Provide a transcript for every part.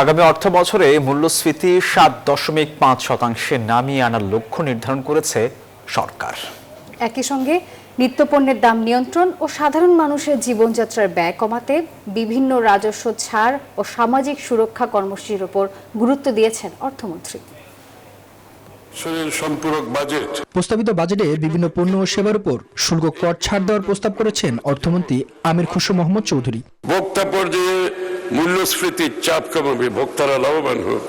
আগামী অর্থ বছরে মূল্যস্ফীতি ৭.৫% নামিয়ে আনার লক্ষ্য নির্ধারণ করেছে সরকার। একই সঙ্গে নিত্যপণ্যের দাম নিয়ন্ত্রণ ও সাধারণ মানুষের জীবনযাত্রার ব্যয় কমাতে বিভিন্ন রাজস্ব ছাড় ও সামাজিক সুরক্ষা কর্মসূচির উপর গুরুত্ব দিয়েছেন অর্থমন্ত্রী। প্রস্তাবিত বাজেটে বিভিন্ন পণ্য ও সেবার উপর শুল্ক কর ছাড় দেওয়ার প্রস্তাব করেছেন অর্থমন্ত্রী আমির খুসরো মোহাম্মদ চৌধুরী। ভোক্তা পর্যায়ে মূল্যস্ফীতির চাপ কমাবে, ভোক্তারা লাভবান হবে।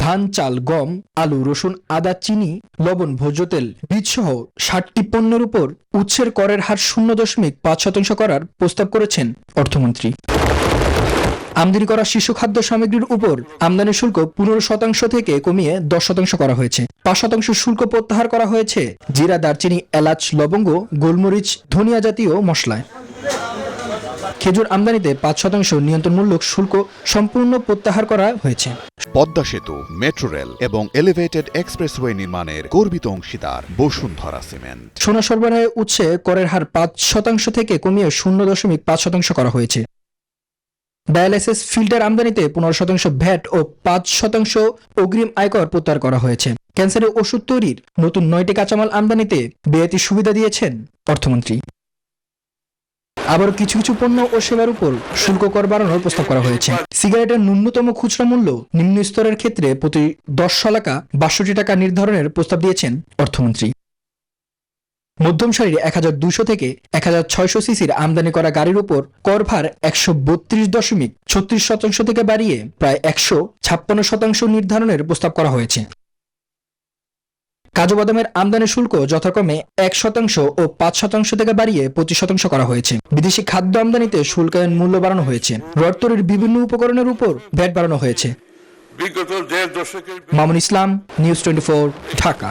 ধান, চাল, গম, আলু, রসুন, আদা, চিনি, লবণ, ভোজ্য তেল, বীজ সহ ৬০টি পণ্যের উপর উৎসের করের হার ০.৫% করার প্রস্তাব করেছেন অর্থমন্ত্রী। আমদানি করা শিশু খাদ্য সামগ্রীর উপর আমদানি শুল্ক ১৫% থেকে কমিয়ে ১০% করা হয়েছে। ৫% শুল্ক প্রত্যাহার করা হয়েছে জিরা, দারচিনি, এলাচ, লবঙ্গ, গোলমরিচ, ধনিয়া জাতীয় মশলায়। খেজুর আমদানিতে ৫% নিয়ন্ত্রণমূলক শুল্ক সম্পূর্ণ প্রত্যাহার করা হয়েছে। পদ্মা সেতু, মেট্রো রেল এবং এলিভেটেড এক্সপ্রেসওয়ে নির্মাণের গর্বিত অংশীদার বসুন্ধরা সিমেন্ট। সোনা সরবরাহে উৎসে করের হার ৫% থেকে কমিয়ে ০.৫% করা হয়েছে। ডায়ালাইসিস ফিল্টার আমদানিতে ১৫% ভ্যাট ও ৫% অগ্রিম আয়কর প্রত্যাহার করা হয়েছে। ক্যান্সারের ওষুধ তৈরির নতুন ৯টি কাঁচামাল আমদানিতে বেআইনি সুবিধা দিয়েছেন অর্থমন্ত্রী। আবারও কিছু কিছু পণ্য ও সেবার উপর শুল্ক কর বাড়ানোর প্রস্তাব করা হয়েছে। সিগারেটের ন্যূনতম খুচরা মূল্য নিম্ন স্তরের ক্ষেত্রে প্রতি ১০ শলাকা ৬২ টাকা নির্ধারণের প্রস্তাব দিয়েছেন অর্থমন্ত্রী। মধ্যম সারির ১২০০ থেকে ১৬০০ সিসির আমদানি করা গাড়ির উপর করভার ১৩২.৩৬% থেকে বাড়িয়ে প্রায় ১৫৬% নির্ধারণের প্রস্তাব করা হয়েছে। কাজু বাদামের আমদানি শুল্ক যথাক্রমে ১% ও ৫% থেকে বাড়িয়ে ২৫% করা হয়েছে। বিদেশি খাদ্য আমদানিতে শুল্কায়ন মূল্য বাড়ানো হয়েছে। রড তৈরির বিভিন্ন উপকরণের উপর ভ্যাট বাড়ানো হয়েছে। বিগত ১.৫ দশকের মামুন ইসলাম, নিউজ 24, ঢাকা।